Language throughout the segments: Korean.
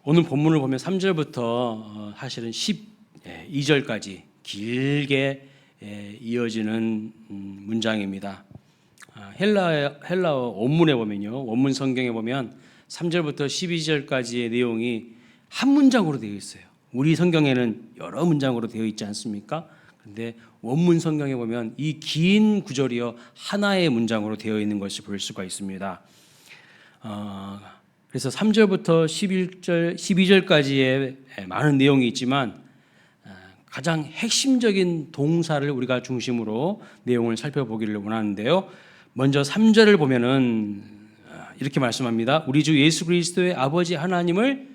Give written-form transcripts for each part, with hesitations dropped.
오늘 본문을 보면 3절부터 사실은 12절까지 길게 이어지는 문장입니다. 헬라어 원문에 보면요, 원문 성경에 보면 3절부터 12절까지의 내용이 한 문장으로 되어 있어요. 우리 성경에는 여러 문장으로 되어 있지 않습니까? 그런데 원문 성경에 보면 이 긴 구절이요 하나의 문장으로 되어 있는 것을 볼 수가 있습니다. 그래서 3절부터 12절까지의 많은 내용이 있지만 가장 핵심적인 동사를 우리가 중심으로 내용을 살펴보기를 원하는데요. 먼저 3절을 보면은 이렇게 말씀합니다. 우리 주 예수 그리스도의 아버지 하나님을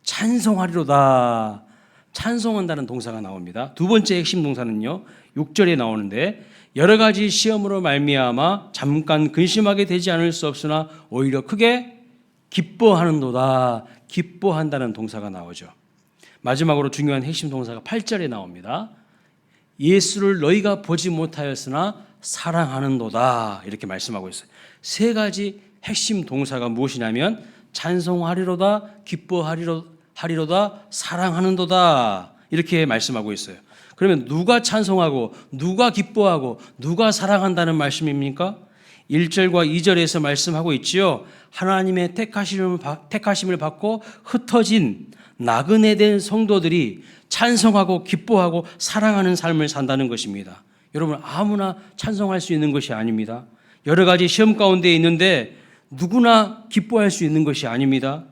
찬송하리로다. 찬송한다는 동사가 나옵니다. 두 번째 핵심 동사는요, 6절에 나오는데 여러 가지 시험으로 말미암아 잠깐 근심하게 되지 않을 수 없으나 오히려 크게 기뻐하는도다. 기뻐한다는 동사가 나오죠. 마지막으로 중요한 핵심 동사가 8절에 나옵니다. 예수를 너희가 보지 못하였으나 사랑하는도다. 이렇게 말씀하고 있어요. 세 가지 핵심 동사가 무엇이냐면 찬송하리로다, 기뻐하리로다, 사랑하는도다. 이렇게 말씀하고 있어요. 그러면 누가 찬송하고 누가 기뻐하고 누가 사랑한다는 말씀입니까? 1절과 2절에서 말씀하고 있지요. 하나님의 택하심을 받고 흩어진 나그네 된 성도들이 찬송하고 기뻐하고 사랑하는 삶을 산다는 것입니다. 여러분, 아무나 찬송할 수 있는 것이 아닙니다. 여러 가지 시험 가운데 있는데 누구나 기뻐할 수 있는 것이 아닙니다.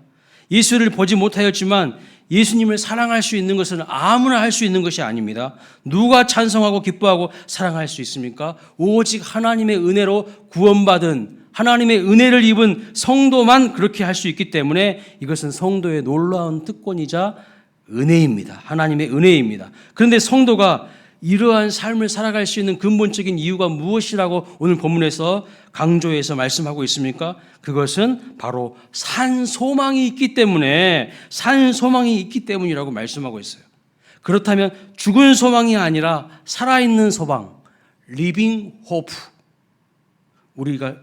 예수를 보지 못하였지만 예수님을 사랑할 수 있는 것은 아무나 할 수 있는 것이 아닙니다. 누가 찬송하고 기뻐하고 사랑할 수 있습니까? 오직 하나님의 은혜로 구원받은, 하나님의 은혜를 입은 성도만 그렇게 할 수 있기 때문에 이것은 성도의 놀라운 특권이자 은혜입니다. 하나님의 은혜입니다. 그런데 성도가 이러한 삶을 살아갈 수 있는 근본적인 이유가 무엇이라고 오늘 본문에서 강조해서 말씀하고 있습니까? 그것은 바로 산 소망이 있기 때문이라고 말씀하고 있어요. 그렇다면 죽은 소망이 아니라 살아있는 소망, 리빙 호프. 우리가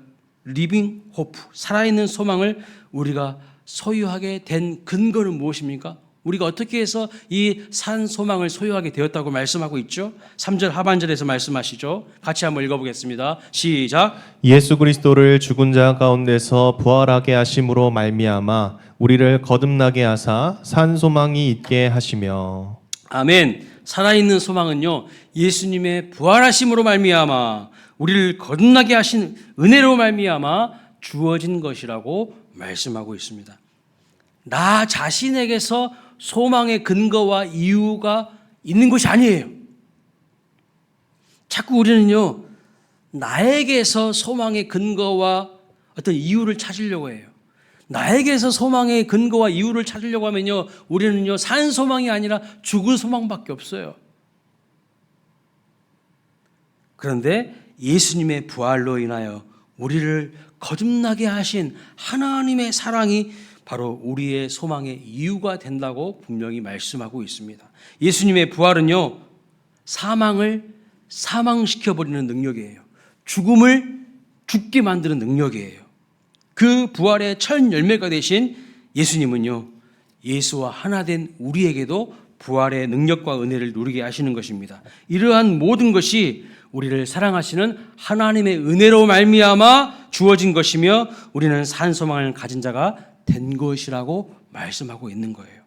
리빙 호프, 살아있는 소망을 우리가 소유하게 된 근거는 무엇입니까? 우리가 어떻게 해서 이 산 소망을 소유하게 되었다고 말씀하고 있죠? 3절 하반절에서 말씀하시죠. 같이 한번 읽어보겠습니다. 시작. 예수 그리스도를 죽은 자 가운데서 부활하게 하심으로 말미암아 우리를 거듭나게 하사 산 소망이 있게 하시며. 아멘. 살아있는 소망은요, 예수님의 부활하심으로 말미암아 우리를 거듭나게 하신 은혜로 말미암아 주어진 것이라고 말씀하고 있습니다. 나 자신에게서 소망의 근거와 이유가 있는 것이 아니에요. 자꾸 우리는요, 나에게서 소망의 근거와 어떤 이유를 찾으려고 해요. 나에게서 소망의 근거와 이유를 찾으려고 하면요, 우리는요, 산 소망이 아니라 죽은 소망밖에 없어요. 그런데 예수님의 부활로 인하여 우리를 거듭나게 하신 하나님의 사랑이 바로 우리의 소망의 이유가 된다고 분명히 말씀하고 있습니다. 예수님의 부활은요, 사망을 사망시켜버리는 능력이에요. 죽음을 죽게 만드는 능력이에요. 그 부활의 첫 열매가 되신 예수님은요, 예수와 하나 된 우리에게도 부활의 능력과 은혜를 누리게 하시는 것입니다. 이러한 모든 것이 우리를 사랑하시는 하나님의 은혜로 말미암아 주어진 것이며 우리는 산 소망을 가진 자가 된 것이라고 말씀하고 있는 거예요.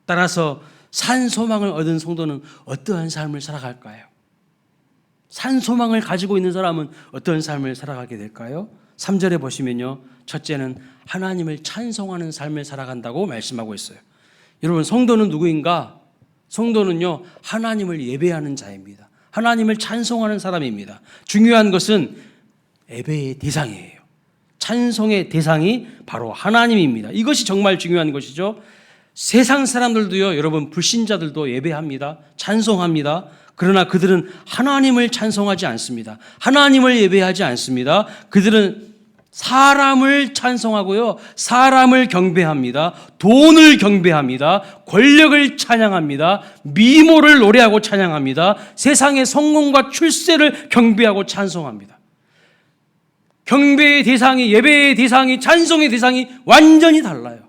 따라서 산 소망을 얻은 성도는 어떠한 삶을 살아갈까요? 산 소망을 가지고 있는 사람은 어떤 삶을 살아가게 될까요? 3절에 보시면요, 첫째는 하나님을 찬송하는 삶을 살아간다고 말씀하고 있어요. 여러분, 성도는 누구인가? 성도는요, 하나님을 예배하는 자입니다. 하나님을 찬송하는 사람입니다. 중요한 것은 예배의 대상이에요. 찬송의 대상이 바로 하나님입니다. 이것이 정말 중요한 것이죠. 세상 사람들도요, 여러분, 불신자들도 예배합니다. 찬송합니다. 그러나 그들은 하나님을 찬송하지 않습니다. 하나님을 예배하지 않습니다. 그들은 사람을 찬송하고요, 사람을 경배합니다. 돈을 경배합니다. 권력을 찬양합니다. 미모를 노래하고 찬양합니다. 세상의 성공과 출세를 경배하고 찬송합니다. 경배의 대상이, 예배의 대상이, 찬송의 대상이 완전히 달라요.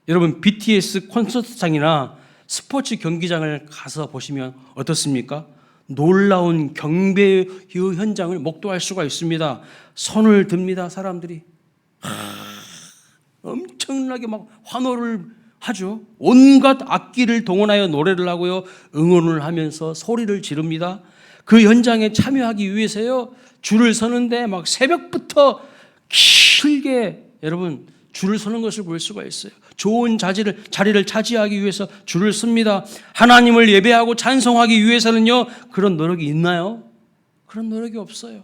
여러분 BTS 콘서트장이나 스포츠 경기장을 가서 보시면 어떻습니까? 놀라운 경배 현장을 목도할 수가 있습니다. 손을 듭니다, 사람들이. 엄청나게 막 환호를 하죠. 온갖 악기를 동원하여 노래를 하고요, 응원을 하면서 소리를 지릅니다. 그 현장에 참여하기 위해서요, 줄을 서는데 막 새벽부터 길게 여러분 줄을 서는 것을 볼 수가 있어요. 좋은 자리를 차지하기 위해서 줄을 씁니다. 하나님을 예배하고 찬송하기 위해서는요, 그런 노력이 있나요? 그런 노력이 없어요.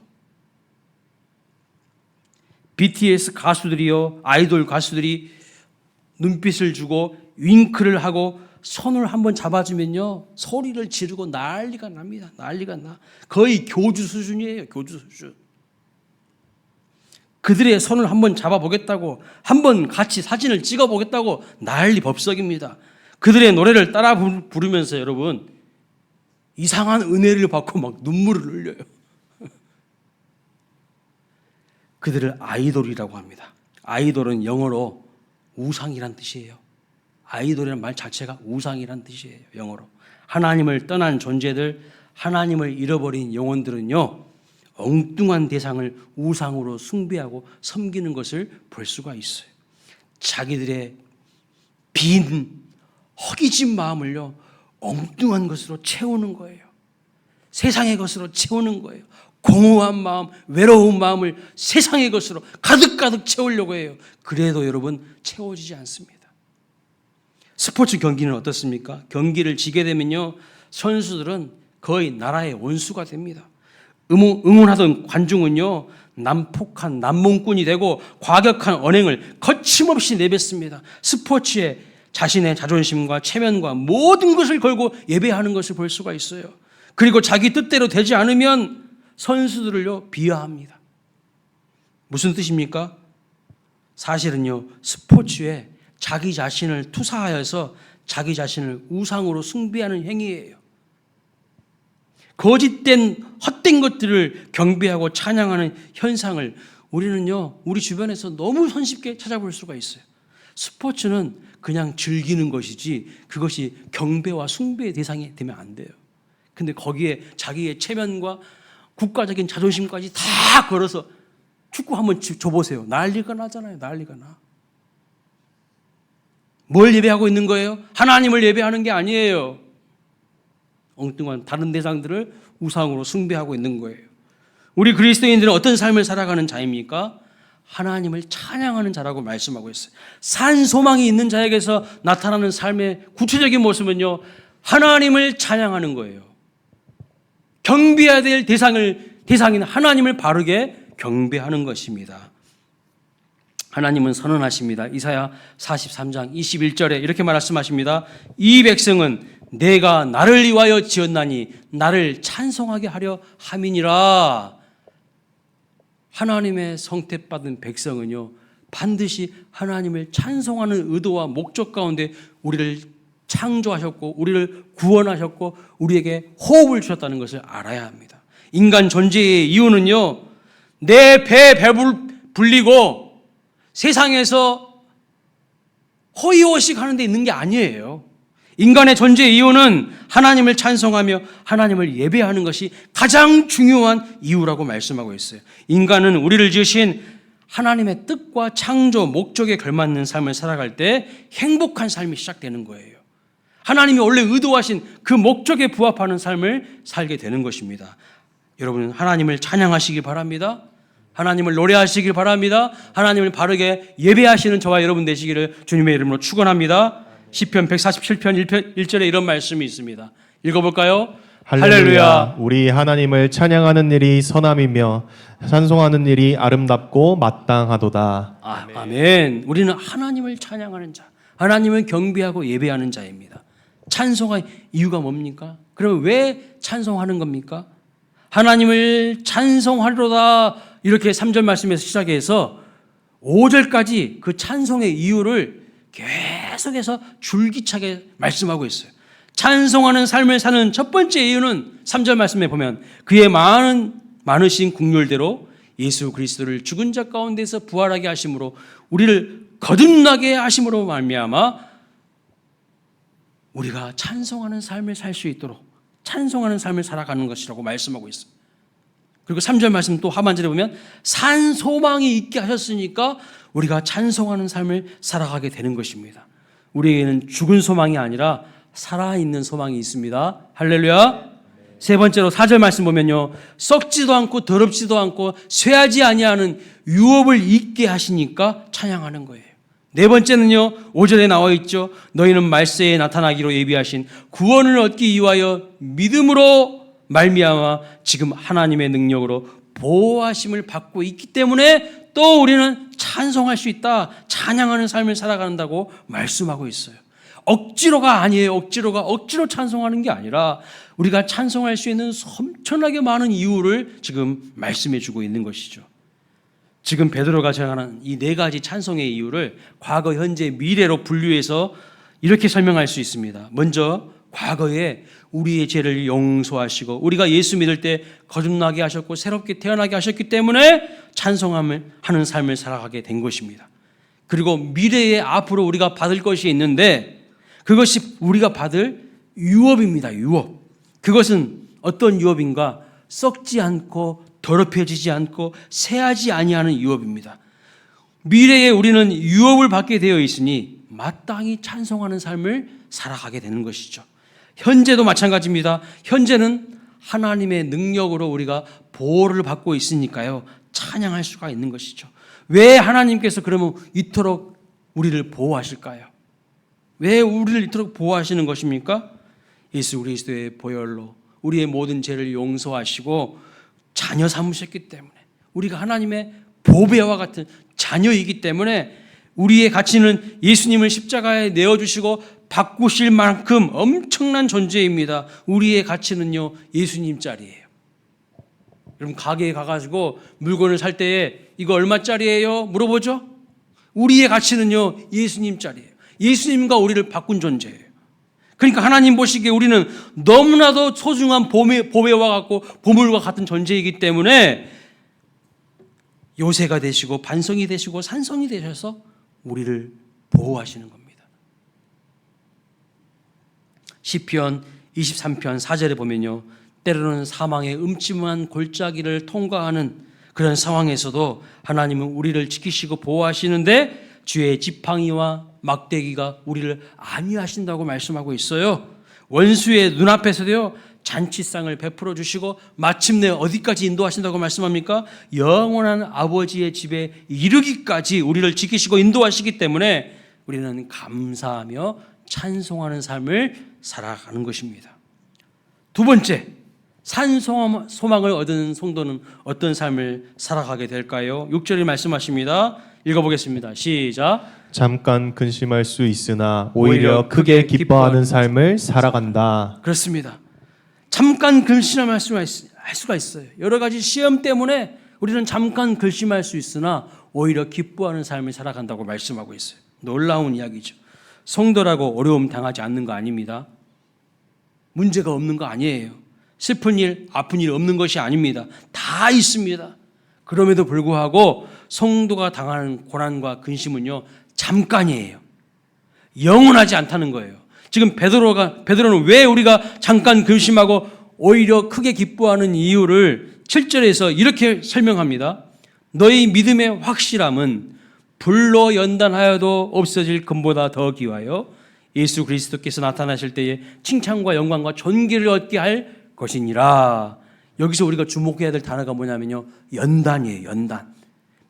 BTS 가수들이요, 아이돌 가수들이 눈빛을 주고 윙크를 하고 손을 한번 잡아주면요, 소리를 지르고 난리가 납니다. 난리가 나. 거의 교주 수준이에요. 교주 수준. 그들의 손을 한번 잡아보겠다고, 한번 같이 사진을 찍어보겠다고 난리 법석입니다. 그들의 노래를 따라 부르면서 여러분 이상한 은혜를 받고 막 눈물을 흘려요. 그들을 아이돌이라고 합니다. 아이돌은 영어로 우상이란 뜻이에요. 아이돌이라는 말 자체가 우상이란 뜻이에요. 영어로. 하나님을 떠난 존재들, 하나님을 잃어버린 영혼들은요, 엉뚱한 대상을 우상으로 숭배하고 섬기는 것을 볼 수가 있어요. 자기들의 빈 허기진 마음을요, 엉뚱한 것으로 채우는 거예요. 세상의 것으로 채우는 거예요. 공허한 마음, 외로운 마음을 세상의 것으로 가득가득 채우려고 해요. 그래도 여러분 채워지지 않습니다. 스포츠 경기는 어떻습니까? 경기를 지게 되면요, 선수들은 거의 나라의 원수가 됩니다. 응원하던 관중은요, 난폭한 난몽꾼이 되고 과격한 언행을 거침없이 내뱉습니다. 스포츠에 자신의 자존심과 체면과 모든 것을 걸고 예배하는 것을 볼 수가 있어요. 그리고 자기 뜻대로 되지 않으면 선수들을요, 비하합니다. 무슨 뜻입니까? 사실은요, 스포츠에 자기 자신을 투사하여서 자기 자신을 우상으로 숭배하는 행위예요. 거짓된 헛된 것들을 경배하고 찬양하는 현상을 우리는요, 우리 주변에서 너무 손쉽게 찾아볼 수가 있어요. 스포츠는 그냥 즐기는 것이지 그것이 경배와 숭배의 대상이 되면 안 돼요. 근데 거기에 자기의 체면과 국가적인 자존심까지 다 걸어서 축구 한번 줘보세요. 난리가 나잖아요. 난리가 나. 뭘 예배하고 있는 거예요? 하나님을 예배하는 게 아니에요. 엉뚱한 다른 대상들을 우상으로 숭배하고 있는 거예요. 우리 그리스도인들은 어떤 삶을 살아가는 자입니까? 하나님을 찬양하는 자라고 말씀하고 있어요. 산 소망이 있는 자에게서 나타나는 삶의 구체적인 모습은요, 하나님을 찬양하는 거예요. 경배해야 될 대상인 하나님을 바르게 경배하는 것입니다. 하나님은 선언하십니다. 이사야 43장 21절에 이렇게 말씀하십니다. 이 백성은 내가 나를 위하여 지었나니 나를 찬송하게 하려 함이니라. 하나님의 성택받은 백성은요, 반드시 하나님을 찬송하는 의도와 목적 가운데 우리를 창조하셨고 우리를 구원하셨고 우리에게 호흡을 주셨다는 것을 알아야 합니다. 인간 존재의 이유는요, 내 배 불리고 세상에서 호의호식 하는 데 있는 게 아니에요. 인간의 존재의 이유는 하나님을 찬송하며 하나님을 예배하는 것이 가장 중요한 이유라고 말씀하고 있어요. 인간은 우리를 지으신 하나님의 뜻과 창조 목적에 걸맞는 삶을 살아갈 때 행복한 삶이 시작되는 거예요. 하나님이 원래 의도하신 그 목적에 부합하는 삶을 살게 되는 것입니다. 여러분, 하나님을 찬양하시길 바랍니다. 하나님을 노래하시길 바랍니다. 하나님을 바르게 예배하시는 저와 여러분 되시기를 주님의 이름으로 축원합니다. 시편 147편 1절에 이런 말씀이 있습니다. 읽어볼까요? 할렐루야. 우리 하나님을 찬양하는 일이 선함이며 찬송하는 일이 아름답고 마땅하도다. 아멘. 우리는 하나님을 찬양하는 자, 하나님을 경배하고 예배하는 자입니다. 찬송의 이유가 뭡니까? 그러면 왜 찬송하는 겁니까? 하나님을 찬송하리로다, 이렇게 3절 말씀에서 시작해서 5절까지 그 찬송의 이유를 계속해서 줄기차게 말씀하고 있어요. 찬송하는 삶을 사는 첫 번째 이유는 3절 말씀에 보면 그의 많으신 긍휼대로 예수 그리스도를 죽은 자 가운데서 부활하게 하심으로 우리를 거듭나게 하심으로 말미암아 우리가 찬송하는 삶을 살 수 있도록 찬송하는 삶을 살아가는 것이라고 말씀하고 있습니다. 그리고 3절 말씀 또 하반절에 보면 산 소망이 있게 하셨으니까 우리가 찬송하는 삶을 살아가게 되는 것입니다. 우리에게는 죽은 소망이 아니라 살아있는 소망이 있습니다. 할렐루야. 세 번째로 4절 말씀 보면요, 썩지도 않고 더럽지도 않고 쇠하지 아니하는 유업을 잊게 하시니까 찬양하는 거예요. 네 번째는요, 5절에 나와 있죠. 너희는 말세에 나타나기로 예비하신 구원을 얻기 위하여 믿음으로 말미암아 지금 하나님의 능력으로 보호하심을 받고 있기 때문에 또 우리는 찬송할 수 있다, 찬양하는 삶을 살아간다고 말씀하고 있어요. 억지로가 아니에요. 억지로 찬송하는 게 아니라 우리가 찬송할 수 있는 엄청나게 많은 이유를 지금 말씀해 주고 있는 것이죠. 지금 베드로가 정하는 이 네 가지 찬송의 이유를 과거, 현재, 미래로 분류해서 이렇게 설명할 수 있습니다. 먼저 과거에 우리의 죄를 용서하시고 우리가 예수 믿을 때 거듭나게 하셨고 새롭게 태어나게 하셨기 때문에 찬송함을 하는 삶을 살아가게 된 것입니다. 그리고 미래에 앞으로 우리가 받을 것이 있는데 그것이 우리가 받을 유업입니다. 유업. 그것은 어떤 유업인가? 썩지 않고 더럽혀지지 않고 새하지 아니하는 유업입니다. 미래에 우리는 유업을 받게 되어 있으니 마땅히 찬송하는 삶을 살아가게 되는 것이죠. 현재도 마찬가지입니다. 현재는 하나님의 능력으로 우리가 보호를 받고 있으니까요, 찬양할 수가 있는 것이죠. 왜 하나님께서 그러면 이토록 우리를 보호하실까요? 왜 우리를 이토록 보호하시는 것입니까? 예수 그리스도의 보혈로 우리의 모든 죄를 용서하시고 자녀 삼으셨기 때문에, 우리가 하나님의 보배와 같은 자녀이기 때문에 우리의 가치는 예수님을 십자가에 내어주시고 바꾸실 만큼 엄청난 존재입니다. 우리의 가치는요, 예수님짜리예요. 여러분, 가게에 가가지고 물건을 살 때에 이거 얼마짜리예요? 물어보죠? 우리의 가치는요, 예수님짜리예요. 예수님과 우리를 바꾼 존재예요. 그러니까 하나님 보시기에 우리는 너무나도 소중한 보배와 같고 보물과 같은 존재이기 때문에 요새가 되시고 반성이 되시고 산성이 되셔서 우리를 보호하시는 겁니다. 시편 23편 4절에 보면요, 때로는 사망의 음침한 골짜기를 통과하는 그런 상황에서도 하나님은 우리를 지키시고 보호하시는데 주의 지팡이와 막대기가 우리를 안위하신다고 말씀하고 있어요. 원수의 눈앞에서도요, 잔치상을 베풀어 주시고 마침내 어디까지 인도하신다고 말씀합니까? 영원한 아버지의 집에 이르기까지 우리를 지키시고 인도하시기 때문에 우리는 감사하며 찬송하는 삶을 살아가는 것입니다. 두 번째, 산소망을 얻은 성도는 어떤 삶을 살아가게 될까요? 6절에 말씀하십니다. 읽어보겠습니다. 시작. 잠깐 근심할 수 있으나 오히려 크게 기뻐하는 삶을 살아간다. 그렇습니다. 잠깐 근심할 수가 있어요. 여러 가지 시험 때문에 우리는 잠깐 근심할 수 있으나 오히려 기뻐하는 삶을 살아간다고 말씀하고 있어요. 놀라운 이야기죠. 성도라고 어려움 당하지 않는 거 아닙니다. 문제가 없는 거 아니에요. 슬픈 일, 아픈 일 없는 것이 아닙니다. 다 있습니다. 그럼에도 불구하고 성도가 당하는 고난과 근심은요, 잠깐이에요. 영원하지 않다는 거예요. 지금 베드로는 왜 우리가 잠깐 근심하고 오히려 크게 기뻐하는 이유를 7절에서 이렇게 설명합니다. 너희 믿음의 확실함은 불로 연단하여도 없어질 금보다 더 귀하여 예수 그리스도께서 나타나실 때에 칭찬과 영광과 존귀를 얻게 할 것이니라. 여기서 우리가 주목해야 될 단어가 뭐냐면요, 연단이에요. 연단.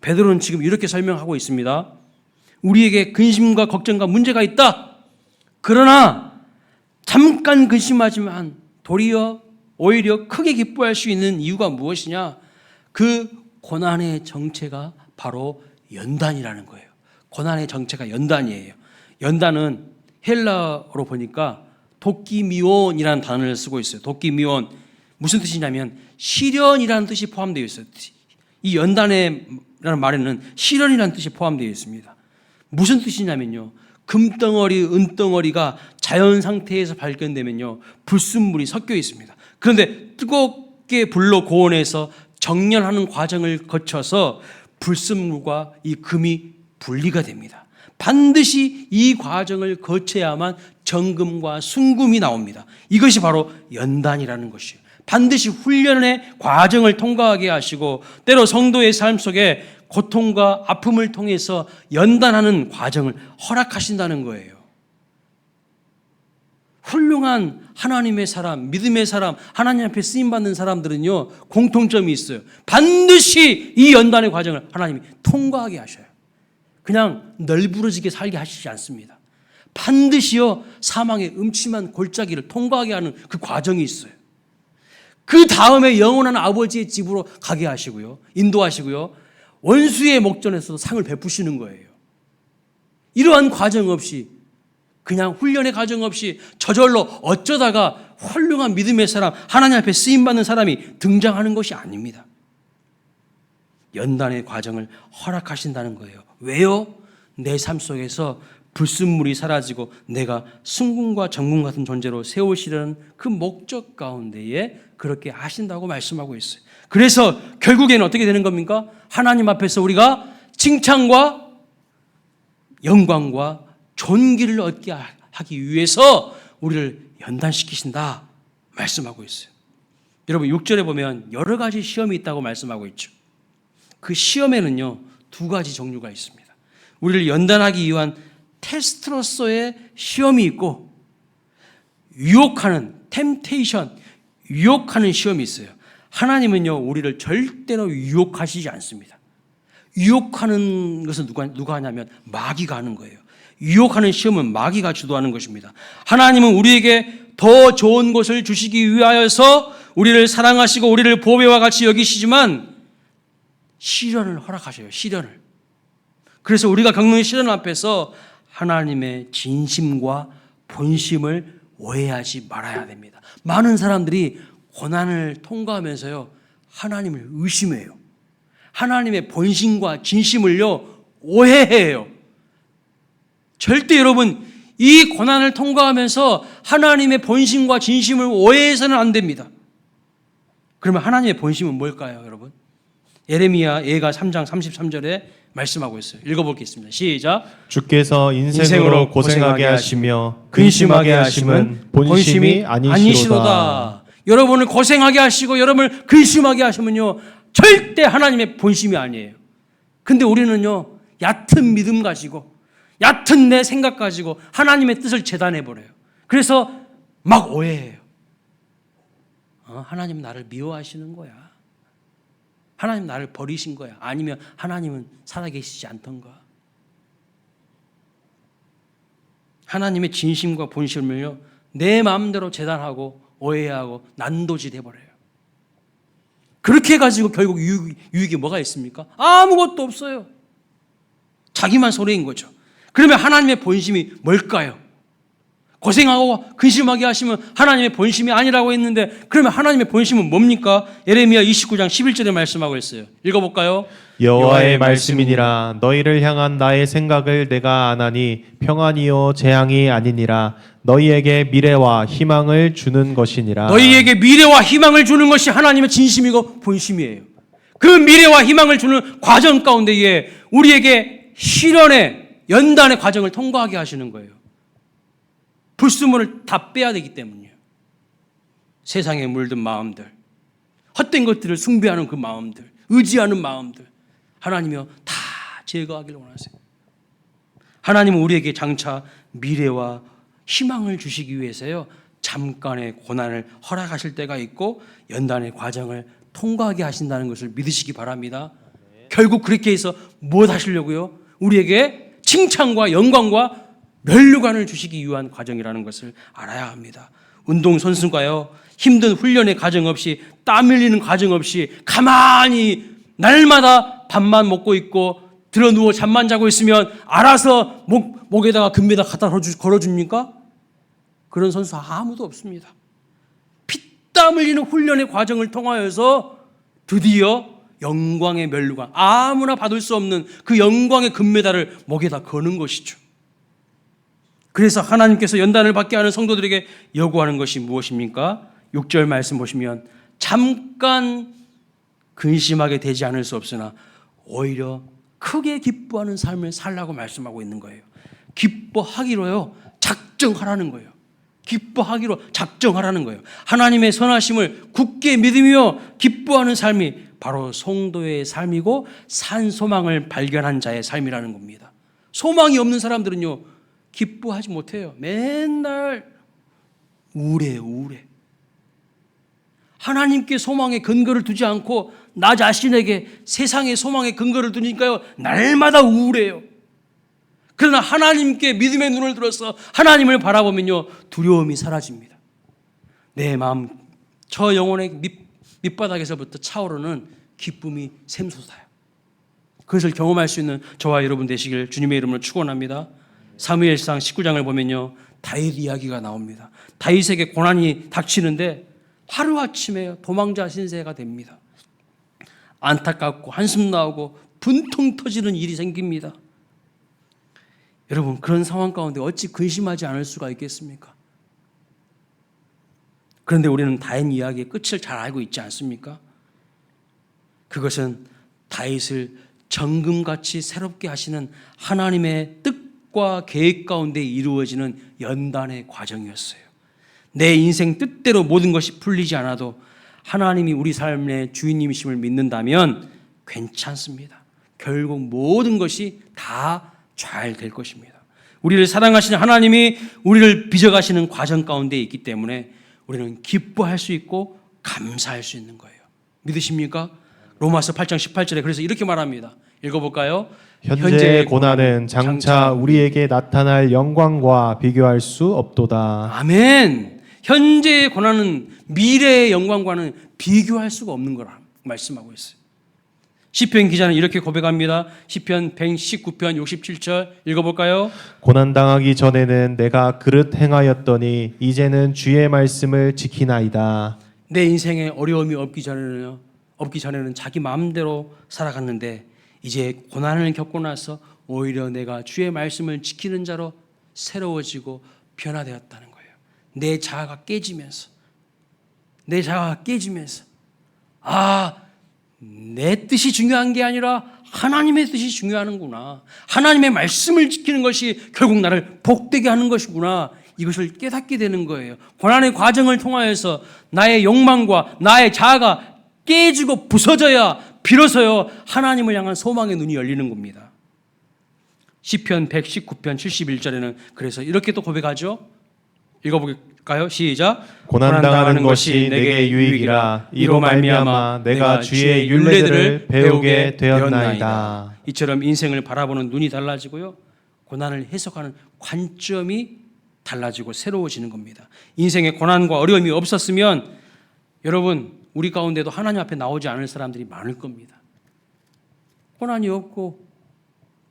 베드로는 지금 이렇게 설명하고 있습니다. 우리에게 근심과 걱정과 문제가 있다. 그러나 잠깐 근심하지만 도리어 오히려 크게 기뻐할 수 있는 이유가 무엇이냐? 그 고난의 정체가 바로 연단이라는 거예요. 고난의 정체가 연단이에요. 연단은 헬라어로 보니까 도끼미온이라는 단어를 쓰고 있어요. 도끼미온. 무슨 뜻이냐면 시련이라는 뜻이 포함되어 있어요. 이 연단이라는 말에는 시련이라는 뜻이 포함되어 있습니다. 무슨 뜻이냐면요, 금덩어리, 은덩어리가 자연 상태에서 발견되면요, 불순물이 섞여 있습니다. 그런데 뜨겁게 불로 고온해서 정렬하는 과정을 거쳐서 불순물과 이 금이 분리가 됩니다. 반드시 이 과정을 거쳐야만 정금과 순금이 나옵니다. 이것이 바로 연단이라는 것이에요. 반드시 훈련의 과정을 통과하게 하시고 때로 성도의 삶 속에 고통과 아픔을 통해서 연단하는 과정을 허락하신다는 거예요. 훌륭한 하나님의 사람, 믿음의 사람, 하나님 앞에 쓰임받는 사람들은요, 공통점이 있어요. 반드시 이 연단의 과정을 하나님이 통과하게 하셔요. 그냥 널브러지게 살게 하시지 않습니다. 반드시요, 사망의 음침한 골짜기를 통과하게 하는 그 과정이 있어요. 그 다음에 영원한 아버지의 집으로 가게 하시고요, 인도하시고요, 원수의 목전에서도 상을 베푸시는 거예요. 이러한 과정 없이, 그냥 훈련의 과정 없이 저절로 어쩌다가 훌륭한 믿음의 사람, 하나님 앞에 쓰임받는 사람이 등장하는 것이 아닙니다. 연단의 과정을 허락하신다는 거예요. 왜요? 내 삶 속에서 불순물이 사라지고 내가 순금과 정금 같은 존재로 세우시려는 그 목적 가운데에 그렇게 하신다고 말씀하고 있어요. 그래서 결국에는 어떻게 되는 겁니까? 하나님 앞에서 우리가 칭찬과 영광과 존귀를 얻게 하기 위해서 우리를 연단시키신다 말씀하고 있어요. 여러분 6절에 보면 여러 가지 시험이 있다고 말씀하고 있죠. 그 시험에는요, 두 가지 종류가 있습니다. 우리를 연단하기 위한 테스트로서의 시험이 있고, 유혹하는 템테이션, 유혹하는 시험이 있어요. 하나님은요, 우리를 절대로 유혹하시지 않습니다. 유혹하는 것은 누가 하냐면 마귀가 하는 거예요. 유혹하는 시험은 마귀가 주도하는 것입니다. 하나님은 우리에게 더 좋은 것을 주시기 위하여서 우리를 사랑하시고 우리를 보배와 같이 여기시지만 시련을 허락하셔요. 시련을. 그래서 우리가 겪는 시련 앞에서 하나님의 진심과 본심을 오해하지 말아야 됩니다. 많은 사람들이 고난을 통과하면서요, 하나님을 의심해요. 하나님의 본심과 진심을요, 오해해요. 절대 여러분, 이 고난을 통과하면서 하나님의 본심과 진심을 오해해서는 안 됩니다. 그러면 하나님의 본심은 뭘까요, 여러분? 예레미야 예가 3장 33절에 말씀하고 있어요. 읽어보겠습니다. 시작. 주께서 인생으로 고생하게 하시며 근심하게 하심은 본심이 아니시로다. 여러분을 고생하게 하시고 여러분을 근심하게 하시면요, 절대 하나님의 본심이 아니에요. 근데 우리는요, 얕은 믿음 가지고 얕은 내 생각 가지고 하나님의 뜻을 재단해버려요. 그래서 막 오해해요. 하나님 나를 미워하시는 거야. 하나님 나를 버리신 거야. 아니면 하나님은 살아계시지 않던가. 하나님의 진심과 본심을요, 내 마음대로 재단하고 오해하고 난도질 해버려요. 그렇게 해가지고 결국 유익이 뭐가 있습니까? 아무것도 없어요. 자기만 손해인 거죠. 그러면 하나님의 본심이 뭘까요? 고생하고 근심하게 하시면 하나님의 본심이 아니라고 했는데, 그러면 하나님의 본심은 뭡니까? 예레미야 29장 11절에 말씀하고 있어요. 읽어볼까요? 여호와의 말씀이니라. 너희를 향한 나의 생각을 내가 아나니 평안이요 재앙이 아니니라. 너희에게 미래와 희망을 주는 것이니라. 너희에게 미래와 희망을 주는 것이 하나님의 진심이고 본심이에요. 그 미래와 희망을 주는 과정 가운데에 우리에게 시련의 연단의 과정을 통과하게 하시는 거예요. 불순물을 다 빼야 되기 때문이에요. 세상에 물든 마음들, 헛된 것들을 숭배하는 그 마음들, 의지하는 마음들, 하나님이요 다 제거하기를 원하세요. 하나님은 우리에게 장차 미래와 희망을 주시기 위해서요, 잠깐의 고난을 허락하실 때가 있고 연단의 과정을 통과하게 하신다는 것을 믿으시기 바랍니다. 결국 그렇게 해서 무엇 하시려고요? 우리에게 칭찬과 영광과 면류관을 주시기 위한 과정이라는 것을 알아야 합니다. 운동선수가요, 힘든 훈련의 과정 없이, 땀 흘리는 과정 없이 가만히 날마다 밥만 먹고 있고 들어 누워 잠만 자고 있으면 알아서 목에다가 금메달 갖다 걸어줍니까? 그런 선수 아무도 없습니다. 피땀 흘리는 훈련의 과정을 통하여서 드디어 영광의 면류관, 아무나 받을 수 없는 그 영광의 금메달을 목에다 거는 것이죠. 그래서 하나님께서 연단을 받게 하는 성도들에게 요구하는 것이 무엇입니까? 6절 말씀 보시면 잠깐 근심하게 되지 않을 수 없으나 오히려 크게 기뻐하는 삶을 살라고 말씀하고 있는 거예요. 기뻐하기로요. 작정하라는 거예요. 기뻐하기로 작정하라는 거예요. 하나님의 선하심을 굳게 믿으며 기뻐하는 삶이 바로 성도의 삶이고 산 소망을 발견한 자의 삶이라는 겁니다. 소망이 없는 사람들은요, 기뻐하지 못해요. 맨날 우울해요, 우울해. 하나님께 소망의 근거를 두지 않고 나 자신에게 세상의 소망의 근거를 두니까요, 날마다 우울해요. 그러나 하나님께 믿음의 눈을 들어서 하나님을 바라보면요, 두려움이 사라집니다. 내 마음, 저 영혼의 밑바닥에서부터 차오르는 기쁨이 샘솟아요. 그것을 경험할 수 있는 저와 여러분 되시길 주님의 이름으로 축원합니다. 사무엘상 19장을 보면요, 다윗 이야기가 나옵니다. 다윗에게 고난이 닥치는데 하루아침에 도망자 신세가 됩니다. 안타깝고 한숨 나오고 분통 터지는 일이 생깁니다. 여러분, 그런 상황 가운데 어찌 근심하지 않을 수가 있겠습니까? 그런데 우리는 다윗 이야기의 끝을 잘 알고 있지 않습니까? 그것은 다윗을 정금같이 새롭게 하시는 하나님의 뜻과 계획 가운데 이루어지는 연단의 과정이었어요. 내 인생 뜻대로 모든 것이 풀리지 않아도 하나님이 우리 삶의 주인님이심을 믿는다면 괜찮습니다. 결국 모든 것이 다 잘 될 것입니다. 우리를 사랑하시는 하나님이 우리를 빚어가시는 과정 가운데 있기 때문에 우리는 기뻐할 수 있고 감사할 수 있는 거예요. 믿으십니까? 로마서 8장 18절에 그래서 이렇게 말합니다. 읽어볼까요? 현재의 고난은 장차 우리에게 나타날 영광과 비교할 수 없도다. 아멘. 현재의 고난은 미래의 영광과는 비교할 수가 없는 거라 말씀하고 있어요. 시편 기자는 이렇게 고백합니다. 시편 119편 67절 읽어볼까요? 고난당하기 전에는 내가 그릇 행하였더니 이제는 주의 말씀을 지키나이다. 내 인생에 어려움이 없기 전에는 자기 마음대로 살아갔는데 이제 고난을 겪고 나서 오히려 내가 주의 말씀을 지키는 자로 새로워지고 변화되었다는 거예요. 내 자아가 깨지면서 내 뜻이 중요한 게 아니라 하나님의 뜻이 중요하는구나. 하나님의 말씀을 지키는 것이 결국 나를 복되게 하는 것이구나. 이것을 깨닫게 되는 거예요. 고난의 과정을 통하여서 나의 욕망과 나의 자아가 깨지고 부서져야 비로소요 하나님을 향한 소망의 눈이 열리는 겁니다. 시편 119편 71절에는 그래서 이렇게 또 고백하죠. 읽어볼까요? 시작. 고난당하는 것이 내게 유익이라 이로 말미암아 내가 주의 율례들을 배우게 되었나이다. 이처럼 인생을 바라보는 눈이 달라지고요, 고난을 해석하는 관점이 달라지고 새로워지는 겁니다. 인생에 고난과 어려움이 없었으면 여러분 우리 가운데도 하나님 앞에 나오지 않을 사람들이 많을 겁니다. 고난이 없고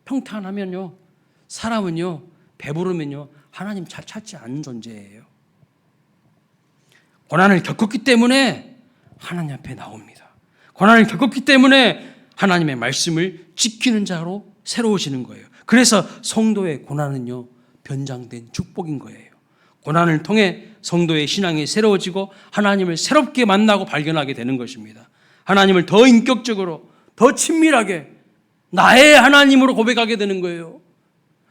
평탄하면요, 사람은요 배부르면요 하나님 잘 찾지 않는 존재예요. 고난을 겪었기 때문에 하나님 앞에 나옵니다. 고난을 겪었기 때문에 하나님의 말씀을 지키는 자로 새로워지는 거예요. 그래서 성도의 고난은요 변장된 축복인 거예요. 고난을 통해 성도의 신앙이 새로워지고 하나님을 새롭게 만나고 발견하게 되는 것입니다. 하나님을 더 인격적으로 더 친밀하게 나의 하나님으로 고백하게 되는 거예요.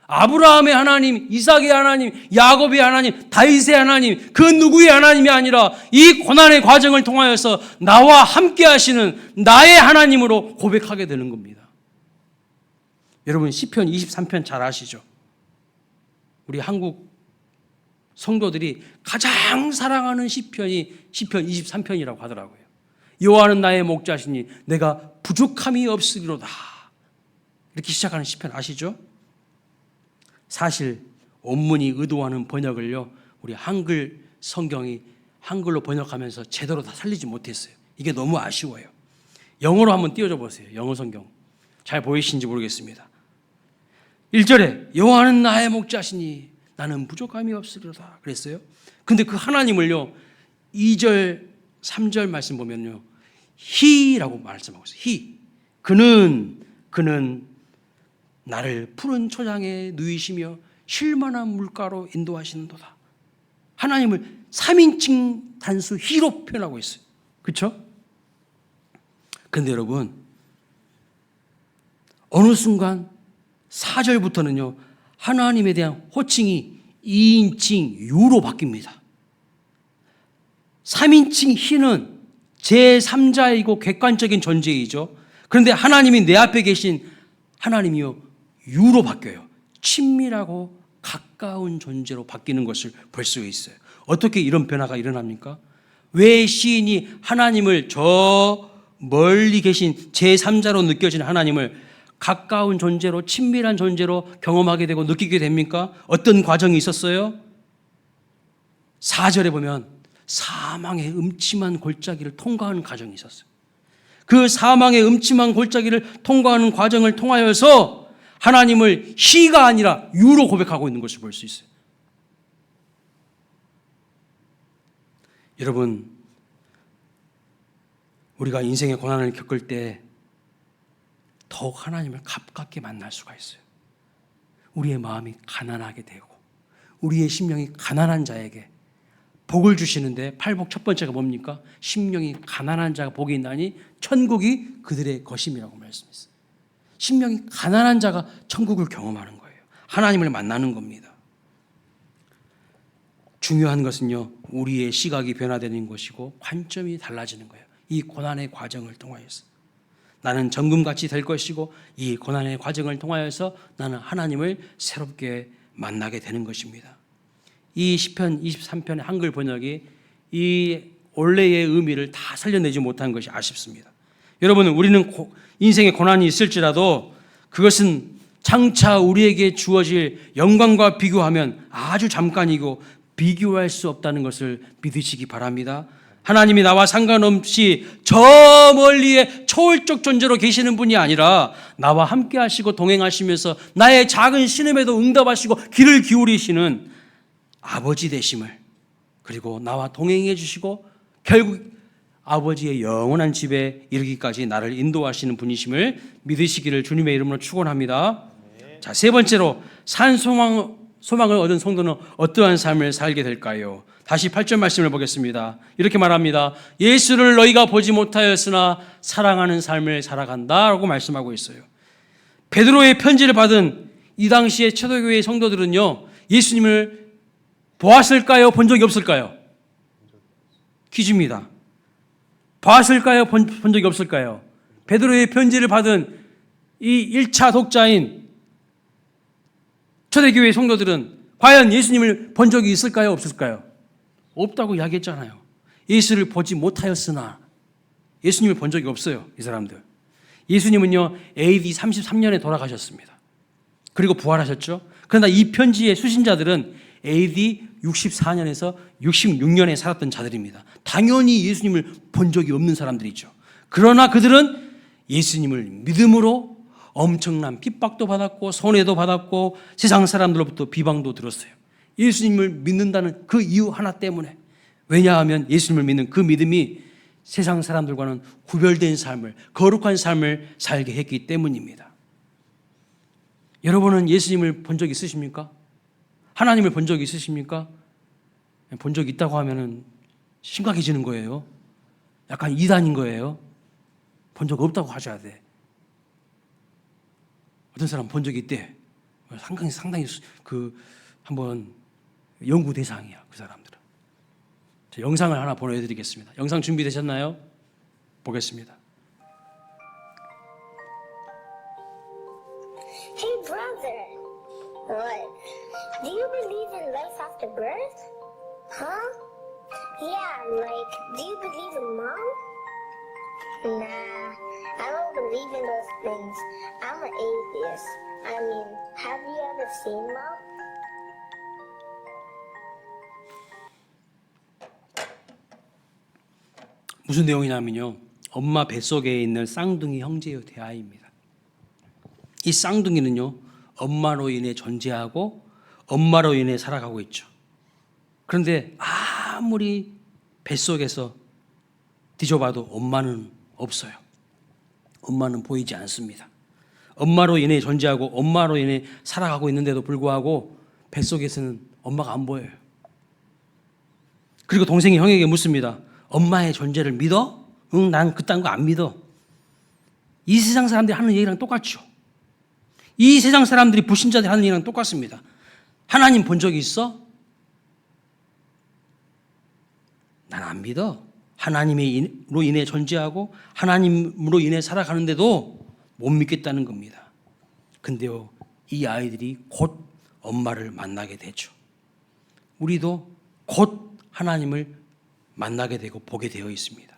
아브라함의 하나님, 이삭의 하나님, 야곱의 하나님, 다윗의 하나님, 그 누구의 하나님이 아니라 이 고난의 과정을 통하여서 나와 함께 하시는 나의 하나님으로 고백하게 되는 겁니다. 여러분 시편 23편 잘 아시죠? 우리 한국 성도들이 가장 사랑하는 시편이 시편 23편이라고 하더라고요. 여호와는 나의 목자시니 내가 부족함이 없으리로다. 이렇게 시작하는 시편 아시죠? 사실 원문이 의도하는 번역을요 우리 한글 성경이 한글로 번역하면서 제대로 다 살리지 못했어요. 이게 너무 아쉬워요. 영어로 한번 띄워줘 보세요. 영어 성경 잘 보이시는지 모르겠습니다. 1절에 여호와는 나의 목자시니 나는 부족함이 없으리로다 그랬어요. 근데 그 하나님을요 2절 3절 말씀 보면요 He라고 말씀하고 있어요. He. 그는 나를 푸른 초장에 누이시며 쉴만한 물가로 인도하시는도다. 하나님을 3인칭 단수 He로 표현하고 있어요. 그렇죠? 그런데 여러분 어느 순간 4절부터는요 하나님에 대한 호칭이 2인칭 유로 바뀝니다. 3인칭 히는 제3자이고 객관적인 존재이죠. 그런데 하나님이 내 앞에 계신 하나님이요 유로 바뀌어요. 친밀하고 가까운 존재로 바뀌는 것을 볼 수 있어요. 어떻게 이런 변화가 일어납니까? 왜 시인이 하나님을 저 멀리 계신 제3자로 느껴지는 하나님을 가까운 존재로 친밀한 존재로 경험하게 되고 느끼게 됩니까? 어떤 과정이 있었어요? 4절에 보면 사망의 음침한 골짜기를 통과하는 과정이 있었어요. 그 사망의 음침한 골짜기를 통과하는 과정을 통하여서 하나님을 시가 아니라 유로 고백하고 있는 것을 볼 수 있어요. 여러분, 우리가 인생의 고난을 겪을 때 더욱 하나님을 가깝게 만날 수가 있어요. 우리의 마음이 가난하게 되고 우리의 심령이 가난한 자에게 복을 주시는데 팔복 첫 번째가 뭡니까? 심령이 가난한 자가 복이 있나니 천국이 그들의 것임이라고 말씀했어요. 심령이 가난한 자가 천국을 경험하는 거예요. 하나님을 만나는 겁니다. 중요한 것은요, 우리의 시각이 변화되는 것이고 관점이 달라지는 거예요. 이 고난의 과정을 통하여서 나는 정금같이 될 것이고 이 고난의 과정을 통하여서 나는 하나님을 새롭게 만나게 되는 것입니다. 이 시편 23편의 한글 번역이 이 원래의 의미를 다 살려내지 못한 것이 아쉽습니다. 여러분, 우리는 인생에 고난이 있을지라도 그것은 장차 우리에게 주어질 영광과 비교하면 아주 잠깐이고 비교할 수 없다는 것을 믿으시기 바랍니다. 하나님이 나와 상관없이 저 멀리에 초월적 존재로 계시는 분이 아니라 나와 함께 하시고 동행하시면서 나의 작은 신음에도 응답하시고 귀를 기울이시는 아버지 되심을, 그리고 나와 동행해 주시고 결국 아버지의 영원한 집에 이르기까지 나를 인도하시는 분이심을 믿으시기를 주님의 이름으로 축원합니다. 자, 세 번째로 소망을 얻은 성도는 어떠한 삶을 살게 될까요? 다시 8절 말씀을 보겠습니다. 이렇게 말합니다. 예수를 너희가 보지 못하였으나 사랑하는 삶을 살아간다라고 말씀하고 있어요. 베드로의 편지를 받은 이 당시의 초대교회의 성도들은요, 예수님을 보았을까요? 본 적이 없을까요? 퀴즈입니다. 보았을까요? 본 적이 없을까요? 베드로의 편지를 받은 이 1차 독자인 초대교회 성도들은 과연 예수님을 본 적이 있을까요? 없을까요? 없다고 이야기했잖아요. 예수를 보지 못하였으나 예수님을 본 적이 없어요. 이 사람들. 예수님은요 AD 33년에 돌아가셨습니다. 그리고 부활하셨죠. 그러나 이 편지의 수신자들은 AD 64년에서 66년에 살았던 자들입니다. 당연히 예수님을 본 적이 없는 사람들이죠. 그러나 그들은 예수님을 믿음으로 엄청난 핍박도 받았고 손해도 받았고 세상 사람들로부터 비방도 들었어요. 예수님을 믿는다는 그 이유 하나 때문에. 왜냐하면 예수님을 믿는 그 믿음이 세상 사람들과는 구별된 삶을, 거룩한 삶을 살게 했기 때문입니다. 여러분은 예수님을 본 적 있으십니까? 하나님을 본 적 있으십니까? 본 적 있다고 하면은 심각해지는 거예요. 약간 이단인 거예요. 본 적 없다고 하셔야 돼. 어떤 사람 본 적이 있대. 상당히 한번 연구 대상이야, 그 사람들은. 영상을 하나 보내드리겠습니다. 영상 준비되셨나요? 보겠습니다. Hey brother, what? Do you believe in life after birth? Huh? Yeah, like, do you believe in mom? Nah, I don't believe in those things. I'm an atheist. I mean, have you ever seen mom? 무슨 내용이냐면요, 엄마 뱃속에 있는 쌍둥이 형제의 대화입니다. 이 쌍둥이는요 엄마로 인해 존재하고 엄마로 인해 살아가고 있죠. 그런데 아무리 뱃속에서 뒤져봐도 엄마는 없어요. 엄마는 보이지 않습니다. 엄마로 인해 존재하고 엄마로 인해 살아가고 있는데도 불구하고 뱃속에서는 엄마가 안 보여요. 그리고 동생이 형에게 묻습니다. 엄마의 존재를 믿어? 응, 난 그딴 거 안 믿어. 이 세상 사람들이 하는 얘기랑 똑같죠. 이 세상 사람들이 불신자들이 하는 일이랑 똑같습니다. 하나님 본 적이 있어? 난 안 믿어. 하나님으로 인해 존재하고 하나님으로 인해 살아가는데도 못 믿겠다는 겁니다. 근데요, 이 아이들이 곧 엄마를 만나게 되죠. 우리도 곧 하나님을 만나게 되고 보게 되어 있습니다.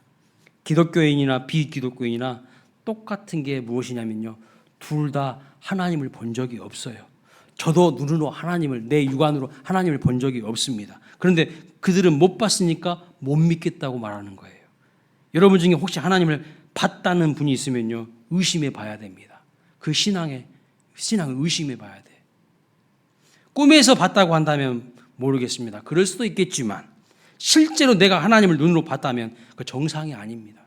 기독교인이나 비기독교인이나 똑같은 게 무엇이냐면요, 둘 다 하나님을 본 적이 없어요. 저도 눈으로 하나님을, 내 육안으로 하나님을 본 적이 없습니다. 그런데 그들은 못 봤으니까 못 믿겠다고 말하는 거예요. 여러분 중에 혹시 하나님을 봤다는 분이 있으면요, 의심해 봐야 됩니다. 그 신앙을 의심해 봐야 돼. 꿈에서 봤다고 한다면 모르겠습니다. 그럴 수도 있겠지만 실제로 내가 하나님을 눈으로 봤다면 그 정상이 아닙니다.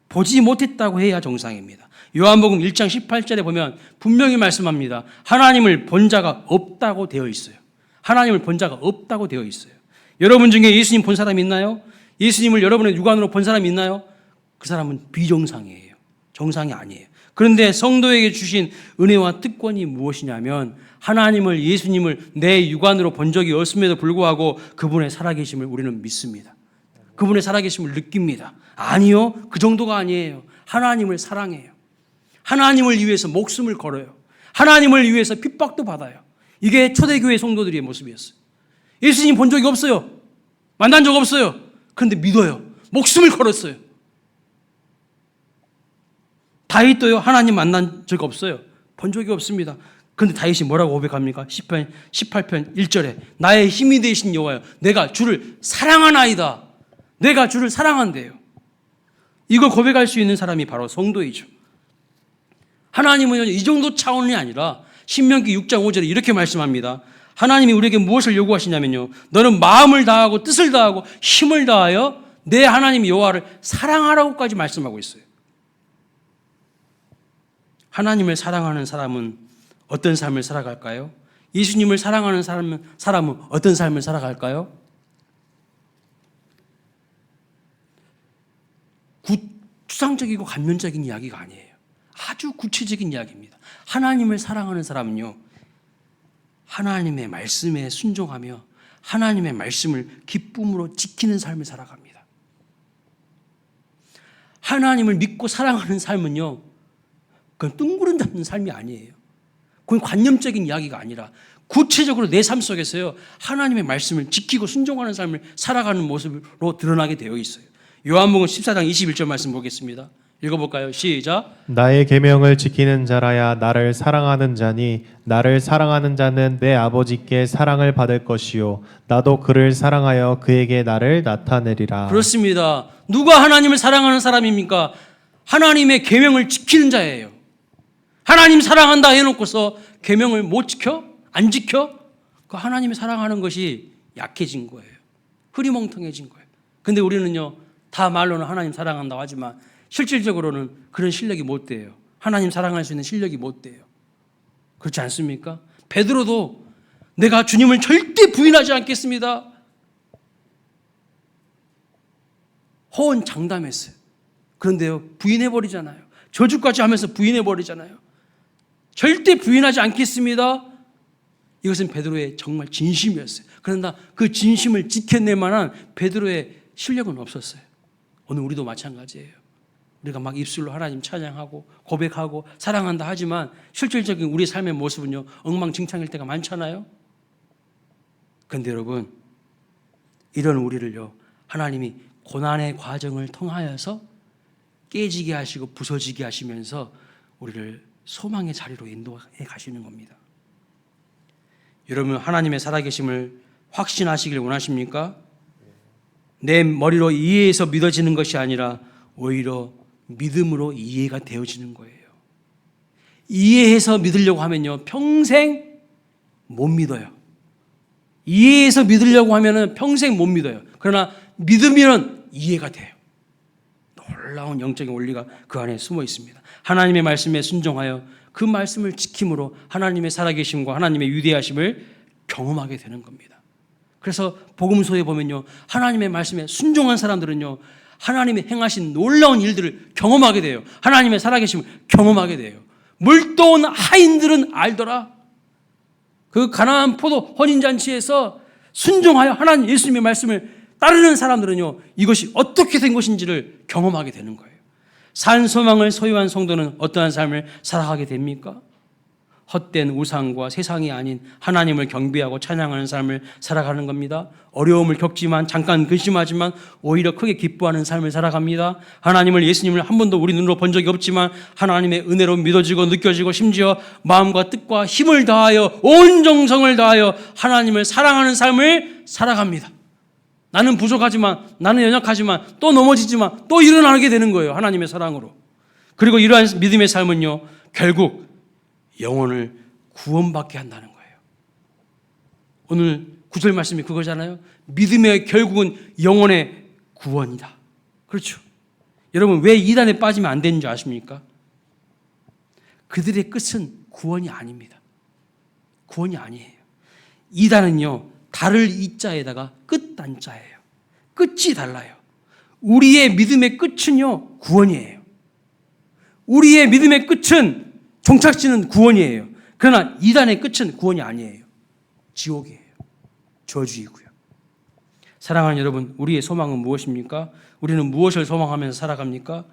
보지 못했다고 해야 정상입니다. 요한복음 1장 18절에 보면 분명히 말씀합니다. 하나님을 본 자가 없다고 되어 있어요. 하나님을 본 자가 없다고 되어 있어요. 여러분 중에 예수님 본 사람이 있나요? 예수님을 여러분의 육안으로 본 사람이 있나요? 그 사람은 비정상이에요. 정상이 아니에요. 그런데 성도에게 주신 은혜와 특권이 무엇이냐면 하나님을, 예수님을 내 육안으로 본 적이 없음에도 불구하고 그분의 살아계심을 우리는 믿습니다. 그분의 살아계심을 느낍니다. 아니요, 그 정도가 아니에요. 하나님을 사랑해요. 하나님을 위해서 목숨을 걸어요. 하나님을 위해서 핍박도 받아요. 이게 초대교회 성도들의 모습이었어요. 예수님 본 적이 없어요. 만난 적 없어요. 그런데 믿어요. 목숨을 걸었어요. 다윗도요, 하나님 만난 적 없어요. 본 적이 없습니다. 그런데 다윗이 뭐라고 고백합니까? 18편 1절에 나의 힘이 되신 여호와여, 내가 주를 사랑하나이다. 내가 주를 사랑한대요. 이걸 고백할 수 있는 사람이 바로 성도이죠. 하나님은 이 정도 차원이 아니라 신명기 6장 5절에 이렇게 말씀합니다. 하나님이 우리에게 무엇을 요구하시냐면요, 너는 마음을 다하고 뜻을 다하고 힘을 다하여 내 하나님 여호와를 사랑하라고까지 말씀하고 있어요. 하나님을 사랑하는 사람은 어떤 삶을 살아갈까요? 예수님을 사랑하는 사람은 어떤 삶을 살아갈까요? 추상적이고 감면적인 이야기가 아니에요. 아주 구체적인 이야기입니다. 하나님을 사랑하는 사람은요, 하나님의 말씀에 순종하며 하나님의 말씀을 기쁨으로 지키는 삶을 살아갑니다. 하나님을 믿고 사랑하는 삶은요, 그건 뜬구름 잡는 삶이 아니에요. 그건 관념적인 이야기가 아니라 구체적으로 내 삶 속에서요, 하나님의 말씀을 지키고 순종하는 삶을 살아가는 모습으로 드러나게 되어 있어요. 요한복음 14장 21절 말씀 보겠습니다. 읽어볼까요? 시작. 나의 계명을 지키는 자라야 나를 사랑하는 자니 나를 사랑하는 자는 내 아버지께 사랑을 받을 것이요 나도 그를 사랑하여 그에게 나를 나타내리라. 그렇습니다. 누가 하나님을 사랑하는 사람입니까? 하나님의 계명을 지키는 자예요. 하나님 사랑한다 해놓고서 계명을 못 지켜? 안 지켜? 그 하나님을 사랑하는 것이 약해진 거예요. 흐리멍텅해진 거예요. 근데 우리는요, 다 말로는 하나님 사랑한다고 하지만 실질적으로는 그런 실력이 못 돼요. 하나님 사랑할 수 있는 실력이 못 돼요. 그렇지 않습니까? 베드로도 내가 주님을 절대 부인하지 않겠습니다. 호언장담했어요. 그런데요, 부인해버리잖아요. 저주까지 하면서 부인해버리잖아요. 절대 부인하지 않겠습니다. 이것은 베드로의 정말 진심이었어요. 그러나 그 진심을 지켜낼 만한 베드로의 실력은 없었어요. 오늘 우리도 마찬가지예요. 우리가 막 입술로 하나님 찬양하고 고백하고 사랑한다 하지만 실질적인 우리 삶의 모습은요, 엉망진창일 때가 많잖아요. 그런데 여러분, 이런 우리를요, 하나님이 고난의 과정을 통하여서 깨지게 하시고 부서지게 하시면서 우리를 소망의 자리로 인도해 가시는 겁니다. 여러분, 하나님의 살아계심을 확신하시길 원하십니까? 내 머리로 이해해서 믿어지는 것이 아니라 오히려 믿음으로 이해가 되어지는 거예요. 이해해서 믿으려고 하면요, 평생 못 믿어요. 이해해서 믿으려고 하면은 평생 못 믿어요. 그러나 믿으면 이해가 돼요. 놀라운 영적인 원리가 그 안에 숨어 있습니다. 하나님의 말씀에 순종하여 그 말씀을 지킴으로 하나님의 살아계심과 하나님의 위대하심을 경험하게 되는 겁니다. 그래서 복음서에 보면요, 하나님의 말씀에 순종한 사람들은요, 하나님이 행하신 놀라운 일들을 경험하게 돼요. 하나님의 살아계심을 경험하게 돼요. 물도온 하인들은 알더라. 그 가나안 포도 혼인잔치에서 순종하여 하나님 예수님의 말씀을 따르는 사람들은요, 이것이 어떻게 된 것인지를 경험하게 되는 거예요. 산 소망을 소유한 성도는 어떠한 삶을 살아가게 됩니까? 헛된 우상과 세상이 아닌 하나님을 경배하고 찬양하는 삶을 살아가는 겁니다. 어려움을 겪지만 잠깐 근심하지만 오히려 크게 기뻐하는 삶을 살아갑니다. 하나님을 예수님을 한 번도 우리 눈으로 본 적이 없지만 하나님의 은혜로 믿어지고 느껴지고 심지어 마음과 뜻과 힘을 다하여 온 정성을 다하여 하나님을 사랑하는 삶을 살아갑니다. 나는 부족하지만, 나는 연약하지만, 또 넘어지지만 또 일어나게 되는 거예요. 하나님의 사랑으로. 그리고 이러한 믿음의 삶은요, 결국 영혼을 구원받게 한다는 거예요. 오늘 9절 말씀이 그거잖아요. 믿음의 결국은 영혼의 구원이다. 그렇죠. 여러분, 왜 이단에 빠지면 안 되는 줄 아십니까? 그들의 끝은 구원이 아닙니다. 구원이 아니에요. 이단은요, 달을 이자에다가 끝단자예요. 끝이 달라요. 우리의 믿음의 끝은요, 구원이에요. 우리의 믿음의 끝은, 종착지는 구원이에요. 그러나 이단의 끝은 구원이 아니에요. 지옥이에요. 저주이고요. 사랑하는 여러분, 우리의 소망은 무엇입니까? 우리는 무엇을 소망하면서 살아갑니까?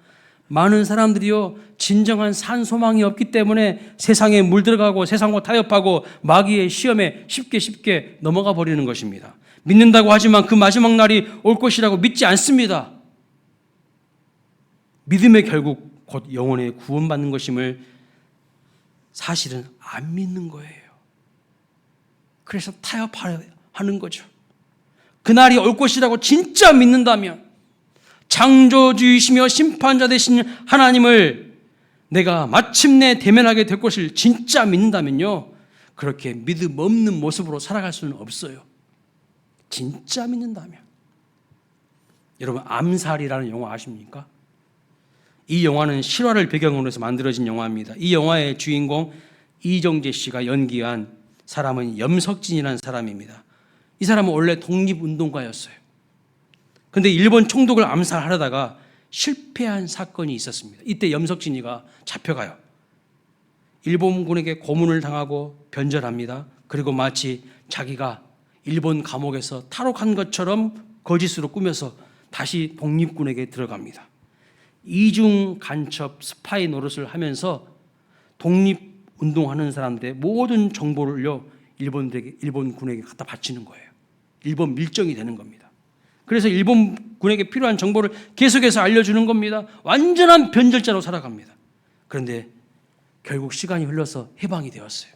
많은 사람들이요, 진정한 산 소망이 없기 때문에 세상에 물들어가고 세상과 타협하고 마귀의 시험에 쉽게 넘어가 버리는 것입니다. 믿는다고 하지만 그 마지막 날이 올 것이라고 믿지 않습니다. 믿음의 결국 곧 영혼의 구원받는 것임을 사실은 안 믿는 거예요. 그래서 타협하는 거죠. 그날이 올 것이라고 진짜 믿는다면, 창조주이시며 심판자 되신 하나님을 내가 마침내 대면하게 될 것을 진짜 믿는다면요, 그렇게 믿음 없는 모습으로 살아갈 수는 없어요. 진짜 믿는다면. 여러분, 암살이라는 영화 아십니까? 이 영화는 실화를 배경으로 해서 만들어진 영화입니다. 이 영화의 주인공 이정재 씨가 연기한 사람은 염석진이라는 사람입니다. 이 사람은 원래 독립운동가였어요. 그런데 일본 총독을 암살하려다가 실패한 사건이 있었습니다. 이때 염석진이가 잡혀가요. 일본군에게 고문을 당하고 변절합니다. 그리고 마치 자기가 일본 감옥에서 탈옥한 것처럼 거짓으로 꾸며서 다시 독립군에게 들어갑니다. 이중 간첩 스파이 노릇을 하면서 독립운동하는 사람들의 모든 정보를요, 일본군에게 갖다 바치는 거예요. 일본 밀정이 되는 겁니다. 그래서 일본군에게 필요한 정보를 계속해서 알려주는 겁니다. 완전한 변절자로 살아갑니다. 그런데 결국 시간이 흘러서 해방이 되었어요.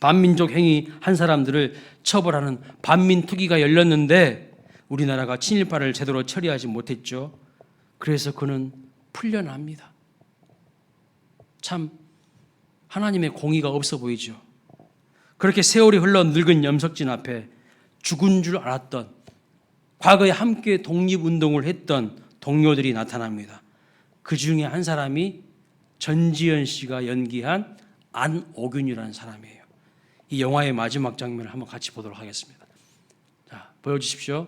반민족 행위한 사람들을 처벌하는 반민특위가 열렸는데 우리나라가 친일파를 제대로 처리하지 못했죠. 그래서 그는 풀려납니다. 참 하나님의 공의가 없어 보이죠. 그렇게 세월이 흘러 늙은 염석진 앞에 죽은 줄 알았던, 과거에 함께 독립운동을 했던 동료들이 나타납니다. 그 중에 한 사람이 전지현 씨가 연기한 안옥윤이라는 사람이에요. 이 영화의 마지막 장면을 한번 같이 보도록 하겠습니다. 자, 보여주십시오.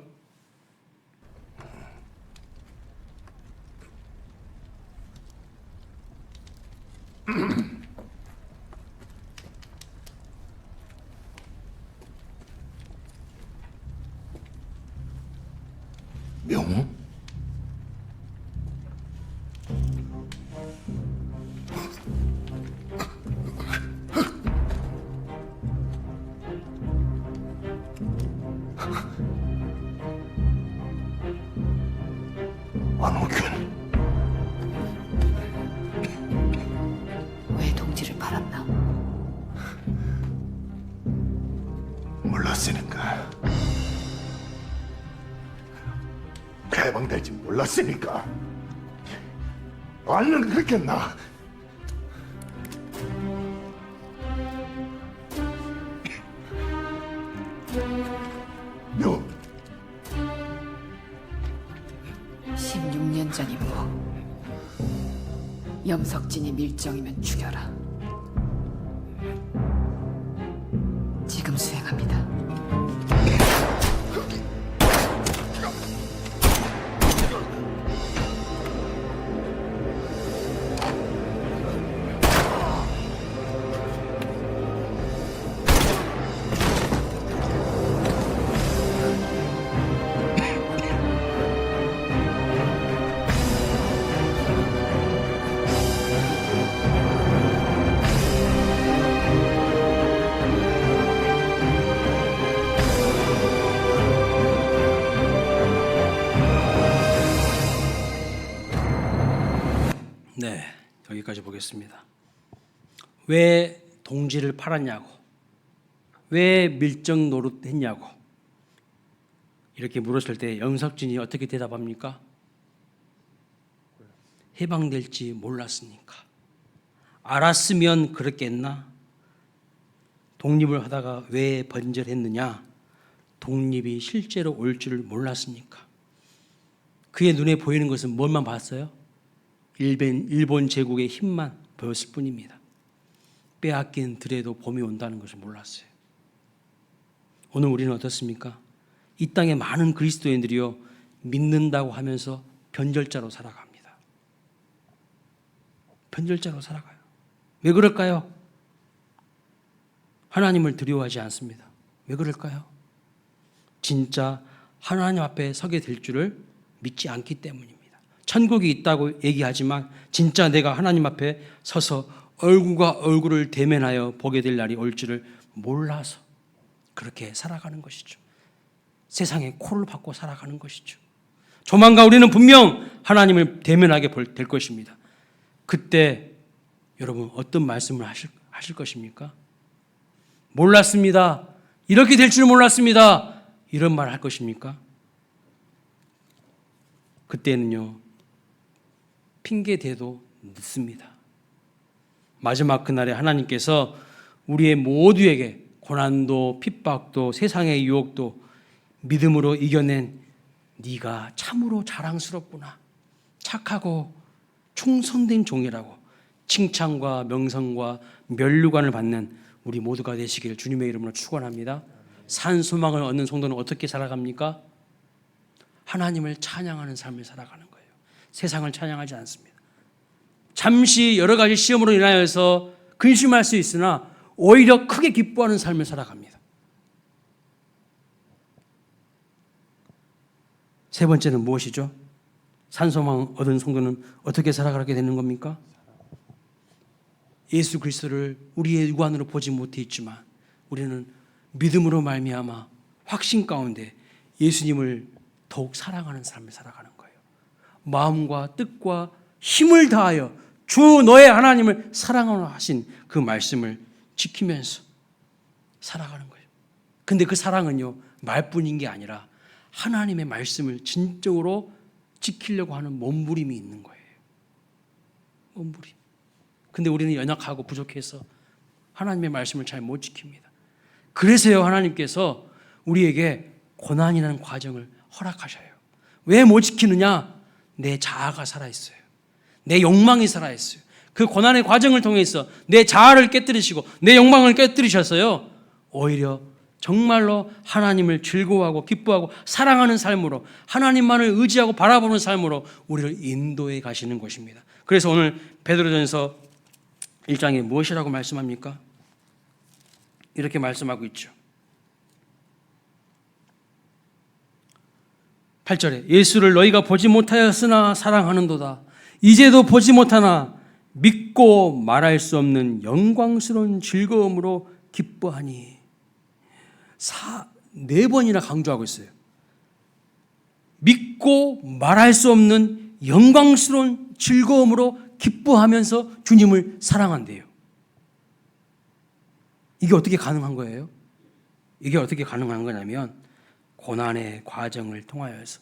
명호? 안옥균, 왜 동지를 팔았나? 몰랐으니까. 해방될지 몰랐으니까. 알면 그렇겠나? 너 16년 전이고 염석진이 밀정이면 죽여라. 지금 수행합니다. 여기까지 보겠습니다. 왜 동지를 팔았냐고, 왜 밀정 노릇했냐고 이렇게 물었을 때 영석진이 어떻게 대답합니까? 해방될지 몰랐으니까. 알았으면 그랬겠나? 독립을 하다가 왜 번절했느냐? 독립이 실제로 올 줄을 몰랐으니까. 그의 눈에 보이는 것은 뭘만 봤어요? 일본 제국의 힘만 보였을 뿐입니다. 빼앗긴 들에도 봄이 온다는 것을 몰랐어요. 오늘 우리는 어떻습니까? 이 땅에 많은 그리스도인들이요, 믿는다고 하면서 변절자로 살아갑니다. 변절자로 살아가요. 왜 그럴까요? 하나님을 두려워하지 않습니다. 왜 그럴까요? 진짜 하나님 앞에 서게 될 줄을 믿지 않기 때문입니다. 천국이 있다고 얘기하지만 진짜 내가 하나님 앞에 서서 얼굴과 얼굴을 대면하여 보게 될 날이 올 줄을 몰라서 그렇게 살아가는 것이죠. 세상에 코를 박고 살아가는 것이죠. 조만간 우리는 분명 하나님을 대면하게 될 것입니다. 그때 여러분 어떤 말씀을 하실 것입니까? 몰랐습니다. 이렇게 될 줄 몰랐습니다. 이런 말 할 것입니까? 그때는요, 핑계 대도 늦습니다. 마지막 그날에 하나님께서 우리의 모두에게 고난도 핍박도 세상의 유혹도 믿음으로 이겨낸 네가 참으로 자랑스럽구나, 착하고 충성된 종이라고 칭찬과 명성과 면류관을 받는 우리 모두가 되시기를 주님의 이름으로 축원합니다. 산 소망을 얻는 성도는 어떻게 살아갑니까? 하나님을 찬양하는 삶을 살아가는 거예요. 세상을 찬양하지 않습니다. 잠시 여러 가지 시험으로 인하여서 근심할 수 있으나 오히려 크게 기뻐하는 삶을 살아갑니다. 세 번째는 무엇이죠? 산소망 얻은 성도는 어떻게 살아가게 되는 겁니까? 예수 그리스도를 우리의 육안으로 보지 못했지만 우리는 믿음으로 말미암아 확신 가운데 예수님을 더욱 사랑하는 삶을 살아가는 거예요. 마음과 뜻과 힘을 다하여 주 너의 하나님을 사랑하라 하신 그 말씀을 지키면서 살아가는 거예요. 근데 그 사랑은요, 말뿐인 게 아니라 하나님의 말씀을 진정으로 지키려고 하는 몸부림이 있는 거예요. 몸부림. 근데 우리는 연약하고 부족해서 하나님의 말씀을 잘 못 지킵니다. 그래서요, 하나님께서 우리에게 고난이라는 과정을 허락하셔요. 왜 못 지키느냐? 내 자아가 살아있어요. 내 욕망이 살아있어요. 그 고난의 과정을 통해서 내 자아를 깨뜨리시고 내 욕망을 깨뜨리셔서요, 오히려 정말로 하나님을 즐거워하고 기뻐하고 사랑하는 삶으로, 하나님만을 의지하고 바라보는 삶으로 우리를 인도해 가시는 것입니다. 그래서 오늘 베드로전서 1장에 무엇이라고 말씀합니까? 이렇게 말씀하고 있죠. 8절에 예수를 너희가 보지 못하였으나 사랑하는도다. 이제도 보지 못하나 믿고 말할 수 없는 영광스러운 즐거움으로 기뻐하니. 4번이나 강조하고 있어요. 믿고 말할 수 없는 영광스러운 즐거움으로 기뻐하면서 주님을 사랑한대요. 이게 어떻게 가능한 거예요? 이게 어떻게 가능한 거냐면 고난의 과정을 통하여서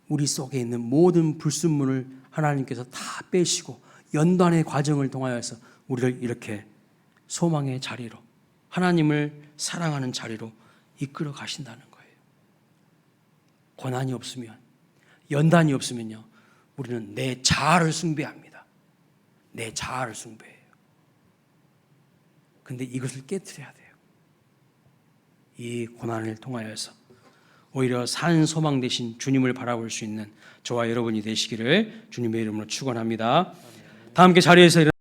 우리 속에 있는 모든 불순물을 하나님께서 다 빼시고 연단의 과정을 통하여서 우리를 이렇게 소망의 자리로, 하나님을 사랑하는 자리로 이끌어 가신다는 거예요. 고난이 없으면, 연단이 없으면요, 우리는 내 자아를 숭배합니다. 내 자아를 숭배해요. 근데 이것을 깨트려야 돼요. 이 고난을 통하여서 오히려 산 소망 대신 주님을 바라볼 수 있는 저와 여러분이 되시기를 주님의 이름으로 축원합니다. 다 함께 자리에서